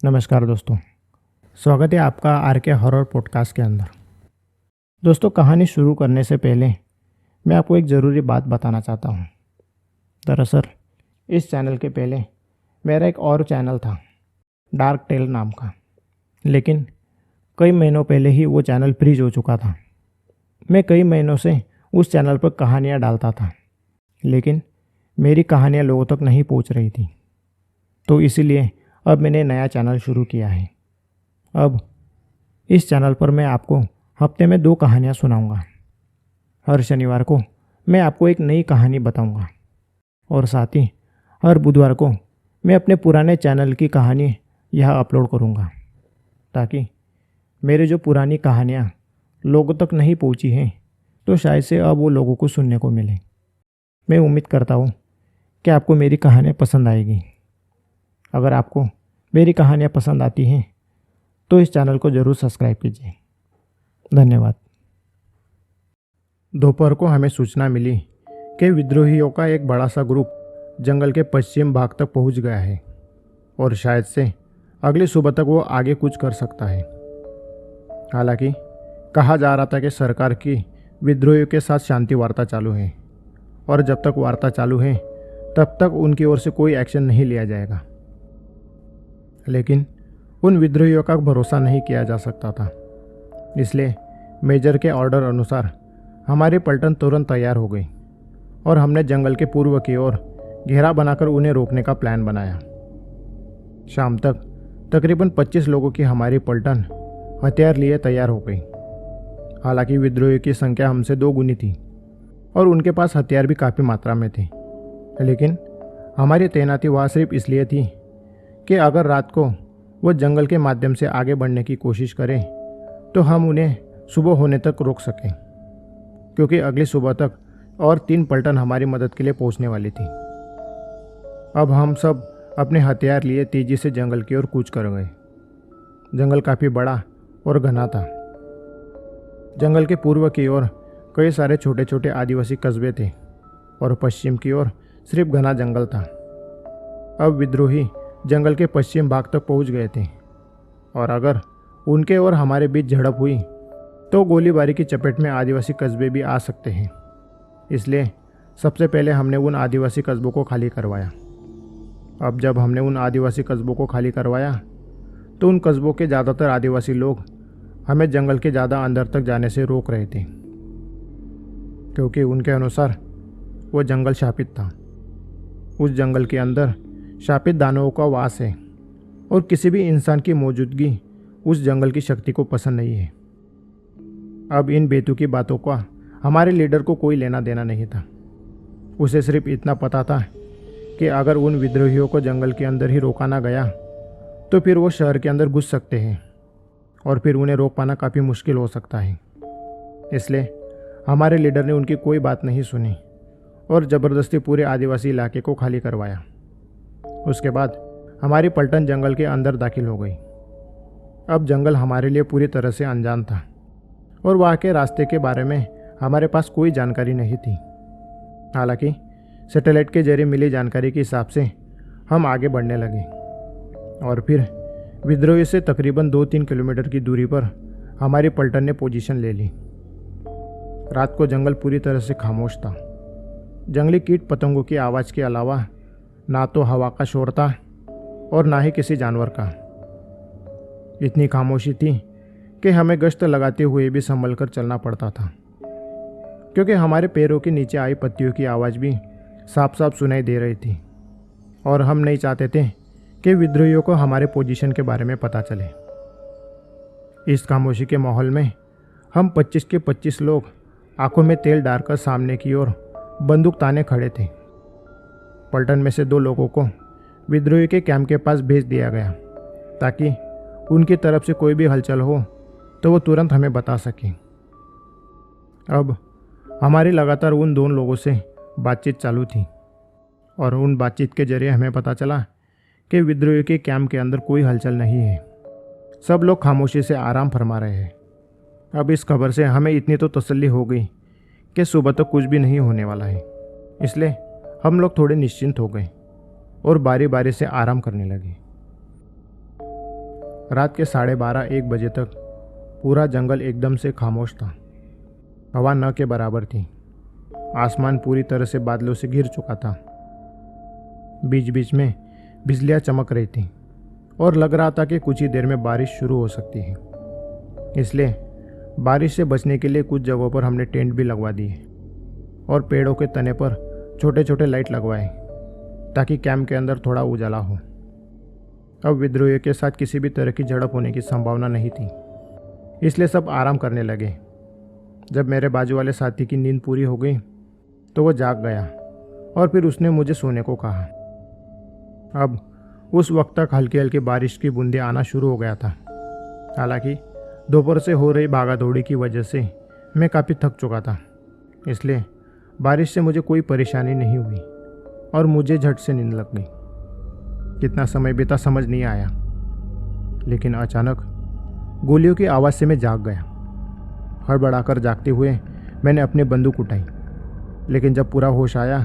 नमस्कार दोस्तों। स्वागत है आपका आर के हॉरर पॉडकास्ट के अंदर। दोस्तों, कहानी शुरू करने से पहले मैं आपको एक ज़रूरी बात बताना चाहता हूँ। दरअसल इस चैनल के पहले मेरा एक और चैनल था, डार्क टेल नाम का, लेकिन कई महीनों पहले ही वो चैनल फ्रीज हो चुका था। मैं कई महीनों से उस चैनल पर कहानियाँ डालता था, लेकिन मेरी कहानियाँ लोगों तक नहीं पहुँच रही थी। तो इसीलिए अब मैंने नया चैनल शुरू किया है। अब इस चैनल पर मैं आपको हफ्ते में 2 कहानियाँ सुनाऊंगा। हर शनिवार को मैं आपको एक नई कहानी बताऊंगा और साथ ही हर बुधवार को मैं अपने पुराने चैनल की कहानी यहाँ अपलोड करूंगा, ताकि मेरे जो पुरानी कहानियाँ लोगों तक नहीं पहुँची हैं तो शायद से अब वो लोगों को सुनने को मिले। मैं उम्मीद करता हूँ कि आपको मेरी कहानियाँ पसंद आएगी। अगर आपको मेरी कहानियाँ पसंद आती हैं तो इस चैनल को ज़रूर सब्सक्राइब कीजिए। धन्यवाद। दोपहर को हमें सूचना मिली कि विद्रोहियों का एक बड़ा सा ग्रुप जंगल के पश्चिम भाग तक पहुंच गया है और शायद से अगली सुबह तक वो आगे कुछ कर सकता है। हालांकि कहा जा रहा था कि सरकार की विद्रोहियों के साथ शांति वार्ता चालू है और जब तक वार्ता चालू है तब तक उनकी ओर से कोई एक्शन नहीं लिया जाएगा। लेकिन उन विद्रोहियों का भरोसा नहीं किया जा सकता था, इसलिए मेजर के ऑर्डर अनुसार हमारी पलटन तुरंत तैयार हो गई और हमने जंगल के पूर्व की ओर घेरा बनाकर उन्हें रोकने का प्लान बनाया। शाम तक तकरीबन 25 लोगों की हमारी पलटन हथियार लिए तैयार हो गई। हालांकि विद्रोहियों की संख्या हमसे 2 गुनी थी और उनके पास हथियार भी काफ़ी मात्रा में थे, लेकिन हमारी तैनाती वहाँ सिर्फ इसलिए थी कि अगर रात को वो जंगल के माध्यम से आगे बढ़ने की कोशिश करें तो हम उन्हें सुबह होने तक रोक सकें, क्योंकि अगली सुबह तक और 3 पलटन हमारी मदद के लिए पहुंचने वाली थी। अब हम सब अपने हथियार लिए तेजी से जंगल की ओर कूच कर गए। जंगल काफ़ी बड़ा और घना था। जंगल के पूर्व की ओर कई सारे छोटे छोटे आदिवासी कस्बे थे और पश्चिम की ओर सिर्फ घना जंगल था। अब विद्रोही जंगल के पश्चिम भाग तक पहुंच गए थे और अगर उनके और हमारे बीच झड़प हुई तो गोलीबारी की चपेट में आदिवासी कस्बे भी आ सकते हैं। इसलिए सबसे पहले हमने उन आदिवासी कस्बों को खाली करवाया। अब जब हमने उन आदिवासी कस्बों को खाली करवाया तो उन कस्बों के ज़्यादातर आदिवासी लोग हमें जंगल के ज़्यादा अंदर तक जाने से रोक रहे थे, क्योंकि उनके अनुसार वो जंगल शापित था। उस जंगल के अंदर शापित दानवों का वास है और किसी भी इंसान की मौजूदगी उस जंगल की शक्ति को पसंद नहीं है। अब इन बेतुकी बातों का हमारे लीडर को कोई लेना देना नहीं था। उसे सिर्फ इतना पता था कि अगर उन विद्रोहियों को जंगल के अंदर ही रोका ना गया तो फिर वो शहर के अंदर घुस सकते हैं और फिर उन्हें रोक पाना काफ़ी मुश्किल हो सकता है। इसलिए हमारे लीडर ने उनकी कोई बात नहीं सुनी और ज़बरदस्ती पूरे आदिवासी इलाके को खाली करवाया। उसके बाद हमारी पलटन जंगल के अंदर दाखिल हो गई। अब जंगल हमारे लिए पूरी तरह से अनजान था और वहाँ के रास्ते के बारे में हमारे पास कोई जानकारी नहीं थी। हालांकि सैटेलाइट के जरिए मिली जानकारी के हिसाब से हम आगे बढ़ने लगे और फिर विद्रोही से तकरीबन 2-3 किलोमीटर की दूरी पर हमारी पलटन ने पोजीशन ले ली। रात को जंगल पूरी तरह से खामोश था। जंगली कीट पतंगों की आवाज़ के अलावा ना तो हवा का शोर था और ना ही किसी जानवर का। इतनी खामोशी थी कि हमें गश्त लगाते हुए भी संभल कर चलना पड़ता था, क्योंकि हमारे पैरों के नीचे आई पत्तियों की आवाज़ भी साफ साफ सुनाई दे रही थी और हम नहीं चाहते थे कि विद्रोहियों को हमारे पोजीशन के बारे में पता चले। इस खामोशी के माहौल में हम 25 के 25 लोग आंखों में तेल डालकर सामने की ओर बंदूक ताने खड़े थे। पलटन में से 2 लोगों को विद्रोही के कैंप के पास भेज दिया गया ताकि उनकी तरफ से कोई भी हलचल हो तो वो तुरंत हमें बता सकें। अब हमारी लगातार उन 2 लोगों से बातचीत चालू थी और उन बातचीत के जरिए हमें पता चला कि विद्रोही के कैंप के अंदर कोई हलचल नहीं है। सब लोग खामोशी से आराम फरमा रहे हैं। अब इस खबर से हमें इतनी तो तसल्ली हो गई कि सुबह तक कुछ भी नहीं होने वाला है। इसलिए हम लोग थोड़े निश्चिंत हो गए और बारी बारी से आराम करने लगे। रात के 12:30-1 बजे तक पूरा जंगल एकदम से खामोश था। हवा न के बराबर थी। आसमान पूरी तरह से बादलों से घिर चुका था। बीच बीच में बिजलियां चमक रही थीं और लग रहा था कि कुछ ही देर में बारिश शुरू हो सकती है। इसलिए बारिश से बचने के लिए कुछ जगहों पर हमने टेंट भी लगवा दिए और पेड़ों के तने पर छोटे छोटे लाइट लगवाए ताकि कैंप के अंदर थोड़ा उजाला हो। अब विद्रोहियों के साथ किसी भी तरह की झड़प होने की संभावना नहीं थी, इसलिए सब आराम करने लगे। जब मेरे बाजू वाले साथी की नींद पूरी हो गई तो वो जाग गया और फिर उसने मुझे सोने को कहा। अब उस वक्त तक हल्की हल्की बारिश की बूंदें आना शुरू हो गया था। हालांकि दोपहर से हो रही भागा दौड़ी की वजह से मैं काफ़ी थक चुका था, इसलिए बारिश से मुझे कोई परेशानी नहीं हुई और मुझे झट से नींद लग गई। कितना समय बीता समझ नहीं आया, लेकिन अचानक गोलियों की आवाज़ से मैं जाग गया। हड़बड़ाकर जागते हुए मैंने अपनी बंदूक उठाई, लेकिन जब पूरा होश आया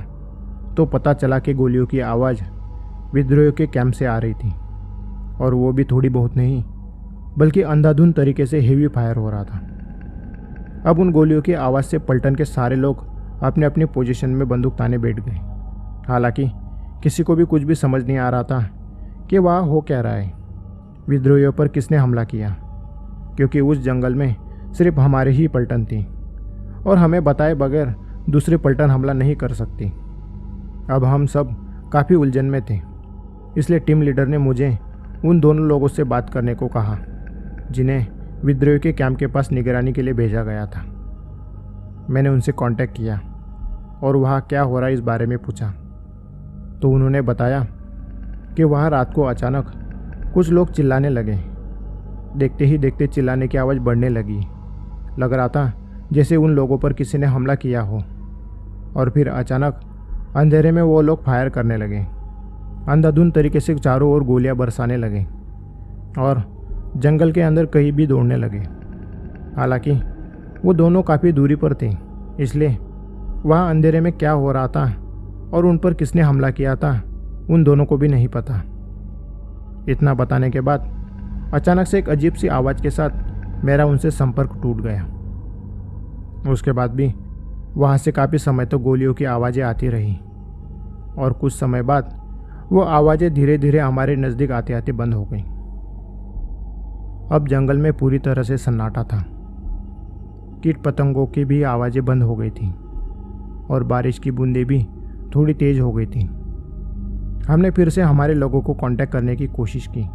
तो पता चला कि गोलियों की आवाज़ विद्रोहियों के कैंप से आ रही थी, और वो भी थोड़ी बहुत नहीं बल्कि अंधाधुंध तरीके से हेवी फायर हो रहा था। अब उन गोलियों की आवाज़ से पलटन के सारे लोग अपने अपनी पोजीशन में बंदूक ताने बैठ गए। हालांकि किसी को भी कुछ भी समझ नहीं आ रहा था कि वह हो क्या रहा है, विद्रोहियों पर किसने हमला किया, क्योंकि उस जंगल में सिर्फ हमारे ही पलटन थी और हमें बताए बगैर दूसरी पलटन हमला नहीं कर सकती। अब हम सब काफ़ी उलझन में थे, इसलिए टीम लीडर ने मुझे उन दोनों लोगों से बात करने को कहा जिन्हें विद्रोही के कैंप के पास निगरानी के लिए भेजा गया था। मैंने उनसे कांटेक्ट किया और वहाँ क्या हो रहा है इस बारे में पूछा, तो उन्होंने बताया कि वहाँ रात को अचानक कुछ लोग चिल्लाने लगे। देखते ही देखते चिल्लाने की आवाज़ बढ़ने लगी। लग रहा था जैसे उन लोगों पर किसी ने हमला किया हो, और फिर अचानक अंधेरे में वो लोग फायर करने लगे। अंधाधुंध तरीके से चारों ओर गोलियां बरसाने लगे और जंगल के अंदर कहीं भी दौड़ने लगे। हालांकि वो दोनों काफ़ी दूरी पर थे, इसलिए वहाँ अंधेरे में क्या हो रहा था और उन पर किसने हमला किया था उन दोनों को भी नहीं पता। इतना बताने के बाद अचानक से एक अजीब सी आवाज़ के साथ मेरा उनसे संपर्क टूट गया। उसके बाद भी वहाँ से काफ़ी समय तक गोलियों की आवाज़ें आती रही और कुछ समय बाद वो आवाज़ें धीरे धीरे हमारे नज़दीक आते आते बंद हो गई। अब जंगल में पूरी तरह से सन्नाटा था। कीट पतंगों की भी आवाज़ें बंद हो गई थी और बारिश की बूंदें भी थोड़ी तेज़ हो गई थी। हमने फिर से हमारे लोगों को कांटेक्ट करने की कोशिश की,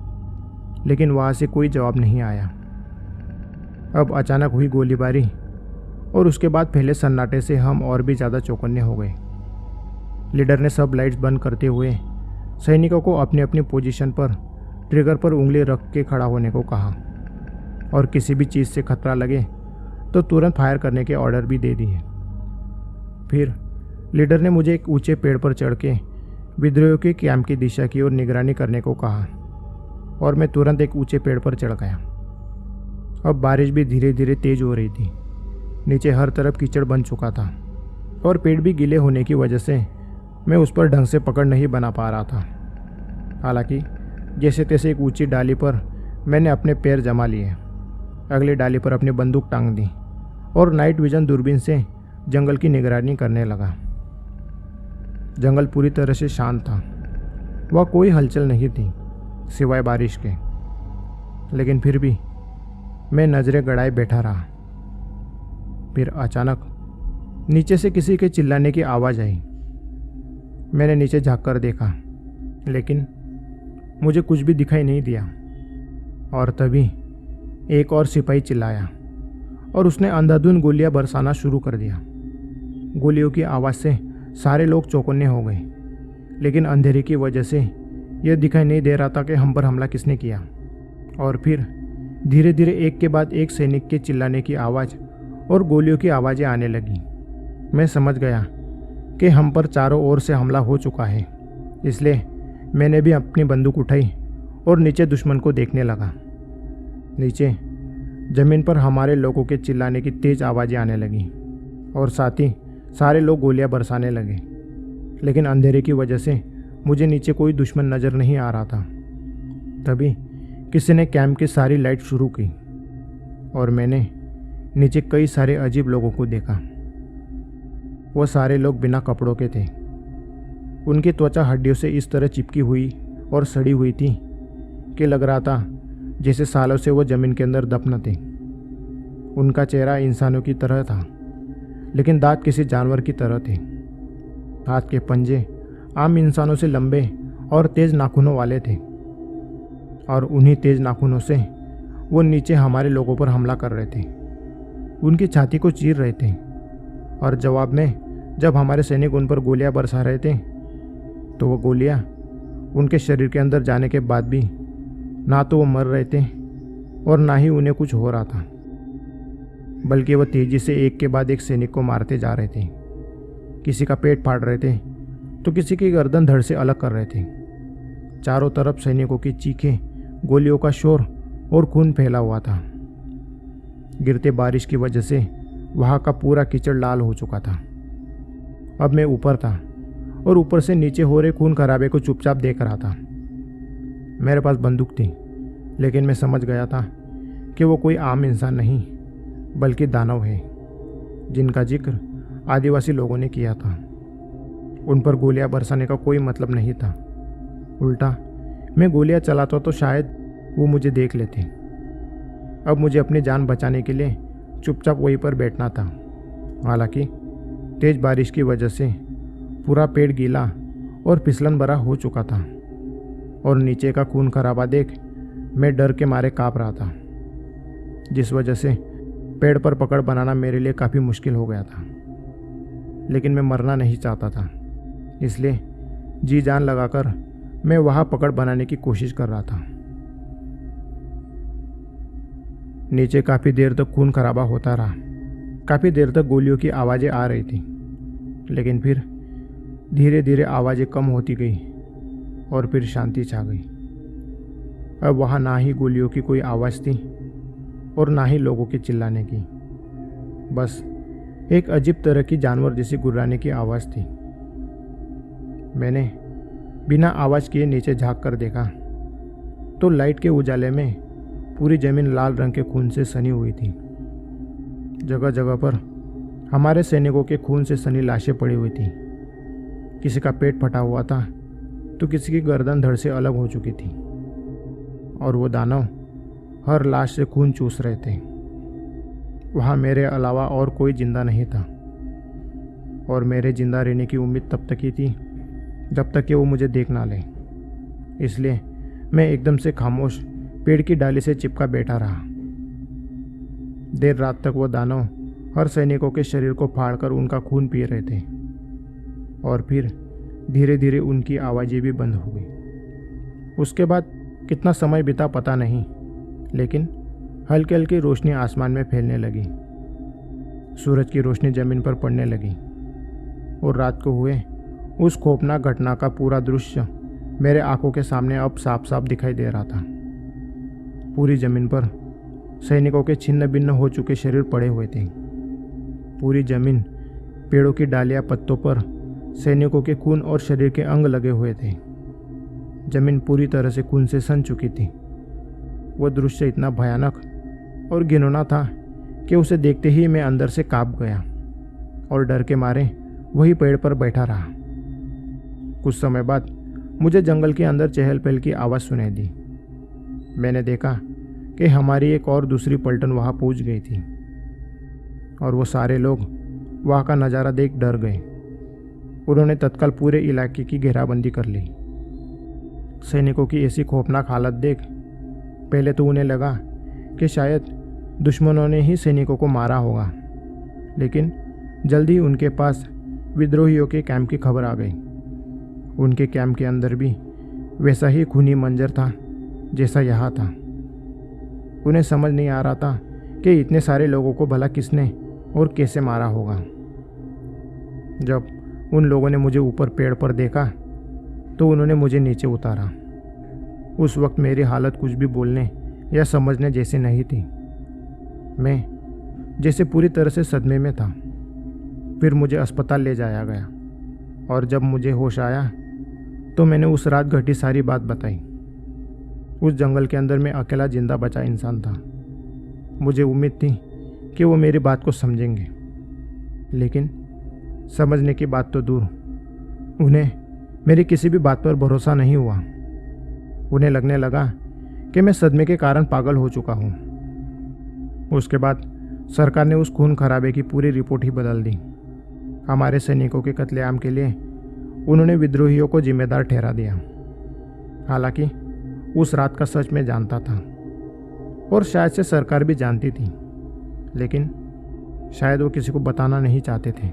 लेकिन वहाँ से कोई जवाब नहीं आया। अब अचानक हुई गोलीबारी और उसके बाद फैले सन्नाटे से हम और भी ज़्यादा चौकन्ने हो गए। लीडर ने सब लाइट्स बंद करते हुए सैनिकों को अपनी अपनी पोजीशन पर ट्रिगर पर उंगली रख के खड़ा होने को कहा और किसी भी चीज़ से खतरा लगे तो तुरंत फायर करने के ऑर्डर भी दे दिए। फिर लीडर ने मुझे एक ऊंचे पेड़ पर चढ़ के विद्रोहियों के कैंप की दिशा की ओर निगरानी करने को कहा और मैं तुरंत एक ऊंचे पेड़ पर चढ़ गया। अब बारिश भी धीरे धीरे तेज हो रही थी। नीचे हर तरफ कीचड़ बन चुका था और पेड़ भी गीले होने की वजह से मैं उस पर ढंग से पकड़ नहीं बना पा रहा था। हालांकि जैसे तैसे एक ऊंची डाली पर मैंने अपने पैर जमा लिए, अगली डाली पर अपनी बंदूक टांग दी और नाइट विजन दूरबीन से जंगल की निगरानी करने लगा। जंगल पूरी तरह से शांत था, वह कोई हलचल नहीं थी सिवाय बारिश के, लेकिन फिर भी मैं नज़रें गड़ाए बैठा रहा। फिर अचानक नीचे से किसी के चिल्लाने की आवाज़ आई। मैंने नीचे झांककर देखा, लेकिन मुझे कुछ भी दिखाई नहीं दिया। और तभी एक और सिपाही चिल्लाया और उसने अंधाधुंध गोलियां बरसाना शुरू कर दिया। गोलियों की आवाज़ से सारे लोग चौकन्ने हो गए, लेकिन अंधेरे की वजह से यह दिखाई नहीं दे रहा था कि हम पर हमला किसने किया। और फिर धीरे धीरे एक के बाद एक सैनिक के चिल्लाने की आवाज़ और गोलियों की आवाज़ें आने लगी। मैं समझ गया कि हम पर चारों ओर से हमला हो चुका है, इसलिए मैंने भी अपनी बंदूक उठाई और नीचे दुश्मन को देखने लगा। नीचे ज़मीन पर हमारे लोगों के चिल्लाने की तेज़ आवाज़ें आने लगी और साथ ही सारे लोग गोलियां बरसाने लगे, लेकिन अंधेरे की वजह से मुझे नीचे कोई दुश्मन नज़र नहीं आ रहा था। तभी किसी ने कैंप की सारी लाइट शुरू की और मैंने नीचे कई सारे अजीब लोगों को देखा। वो सारे लोग बिना कपड़ों के थे। उनकी त्वचा हड्डियों से इस तरह चिपकी हुई और सड़ी हुई थी कि लग रहा था जैसे सालों से वो ज़मीन के अंदर दफन थे। उनका चेहरा इंसानों की तरह था, लेकिन दांत किसी जानवर की तरह थे। हाथ के पंजे आम इंसानों से लंबे और तेज नाखूनों वाले थे, और उन्हीं तेज नाखूनों से वो नीचे हमारे लोगों पर हमला कर रहे थे। उनकी छाती को चीर रहे थे, और जवाब में जब हमारे सैनिक उन पर गोलियां बरसा रहे थे तो वो गोलियां उनके शरीर के अंदर जाने के बाद भी ना तो वो मर रहे थे और ना ही उन्हें कुछ हो रहा था, बल्कि वह तेजी से एक के बाद एक सैनिक को मारते जा रहे थे। किसी का पेट फाड़ रहे थे तो किसी की गर्दन धड़ से अलग कर रहे थे। चारों तरफ सैनिकों की चीखें, गोलियों का शोर और खून फैला हुआ था। गिरते बारिश की वजह से वहाँ का पूरा कीचड़ लाल हो चुका था। अब मैं ऊपर था और ऊपर से नीचे हो रहे खून खराबे को चुपचाप देख रहा था। मेरे पास बंदूक थी, लेकिन मैं समझ गया था कि वो कोई आम इंसान नहीं बल्कि दानव है, जिनका जिक्र आदिवासी लोगों ने किया था। उन पर गोलियां बरसाने का कोई मतलब नहीं था। उल्टा मैं गोलियां चलाता तो शायद वो मुझे देख लेते। अब मुझे अपनी जान बचाने के लिए चुपचाप वहीं पर बैठना था। हालांकि तेज बारिश की वजह से पूरा पेड़ गीला और फिसलन भरा हो चुका था, और नीचे का खून खराबा देख मैं डर के मारे काँप रहा था, जिस वजह से पेड़ पर पकड़ बनाना मेरे लिए काफ़ी मुश्किल हो गया था। लेकिन मैं मरना नहीं चाहता था, इसलिए जी जान लगाकर मैं वहाँ पकड़ बनाने की कोशिश कर रहा था। नीचे काफ़ी देर तक खून खराबा होता रहा। काफ़ी देर तक गोलियों की आवाज़ें आ रही थी, लेकिन फिर धीरे धीरे आवाज़ें कम होती गई और फिर शांति छा गई। अब वहाँ ना ही गोलियों की कोई आवाज़ थी और ना ही लोगों के चिल्लाने की, बस एक अजीब तरह की जानवर जैसी गुर्राने की आवाज़ थी। मैंने बिना आवाज़ किए नीचे झांक कर देखा तो लाइट के उजाले में पूरी ज़मीन लाल रंग के खून से सनी हुई थी। जगह जगह पर हमारे सैनिकों के खून से सनी लाशें पड़ी हुई थी। किसी का पेट फटा हुआ था तो किसी की गर्दन धड़ से अलग हो चुकी थी, और वो दानव हर लाश से खून चूस रहे थे। वहाँ मेरे अलावा और कोई जिंदा नहीं था, और मेरे जिंदा रहने की उम्मीद तब तक ही थी जब तक कि वो मुझे देख ना ले। इसलिए मैं एकदम से खामोश पेड़ की डाली से चिपका बैठा रहा। देर रात तक वो दानव हर सैनिकों के शरीर को फाड़कर उनका खून पी रहे थे, और फिर धीरे धीरे उनकी आवाज़ें भी बंद हो गई। उसके बाद कितना समय बीता पता नहीं, लेकिन हल्की हल्की रोशनी आसमान में फैलने लगी। सूरज की रोशनी ज़मीन पर पड़ने लगी, और रात को हुए उस खौफनाक घटना का पूरा दृश्य मेरे आंखों के सामने अब साफ साफ दिखाई दे रहा था। पूरी ज़मीन पर सैनिकों के छिन्न भिन्न हो चुके शरीर पड़े हुए थे। पूरी ज़मीन, पेड़ों की डालियां, पत्तों पर सैनिकों के खून और शरीर के अंग लगे हुए थे। ज़मीन पूरी तरह से खून से सन चुकी थी। वह दृश्य इतना भयानक और घिनौना था कि उसे देखते ही मैं अंदर से कांप गया और डर के मारे वही पेड़ पर बैठा रहा। कुछ समय बाद मुझे जंगल के अंदर चहल पहल की आवाज़ सुनाई दी। मैंने देखा कि हमारी एक और दूसरी पलटन वहाँ पहुँच गई थी, और वो सारे लोग वहाँ का नज़ारा देख डर गए। उन्होंने तत्काल पूरे इलाके की घेराबंदी कर ली। सैनिकों की ऐसी खौफनाक हालत देख पहले तो उन्हें लगा कि शायद दुश्मनों ने ही सैनिकों को मारा होगा, लेकिन जल्दी ही उनके पास विद्रोहियों के कैंप की खबर आ गई। उनके कैंप के अंदर भी वैसा ही खूनी मंजर था जैसा यहाँ था। उन्हें समझ नहीं आ रहा था कि इतने सारे लोगों को भला किसने और कैसे मारा होगा। जब उन लोगों ने मुझे ऊपर पेड़ पर देखा तो उन्होंने मुझे नीचे उतारा। उस वक्त मेरी हालत कुछ भी बोलने या समझने जैसी नहीं थी। मैं जैसे पूरी तरह से सदमे में था। फिर मुझे अस्पताल ले जाया गया, और जब मुझे होश आया तो मैंने उस रात घटी सारी बात बताई। उस जंगल के अंदर मैं अकेला जिंदा बचा इंसान था। मुझे उम्मीद थी कि वो मेरी बात को समझेंगे, लेकिन समझने की बात तो दूर, उन्हें मेरी किसी भी बात पर भरोसा नहीं हुआ। उन्हें लगने लगा कि मैं सदमे के कारण पागल हो चुका हूँ। उसके बाद सरकार ने उस खून खराबे की पूरी रिपोर्ट ही बदल दी। हमारे सैनिकों के कत्लेआम के लिए उन्होंने विद्रोहियों को जिम्मेदार ठहरा दिया। हालांकि उस रात का सच मैं जानता था, और शायद से सरकार भी जानती थी, लेकिन शायद वो किसी को बताना नहीं चाहते थे।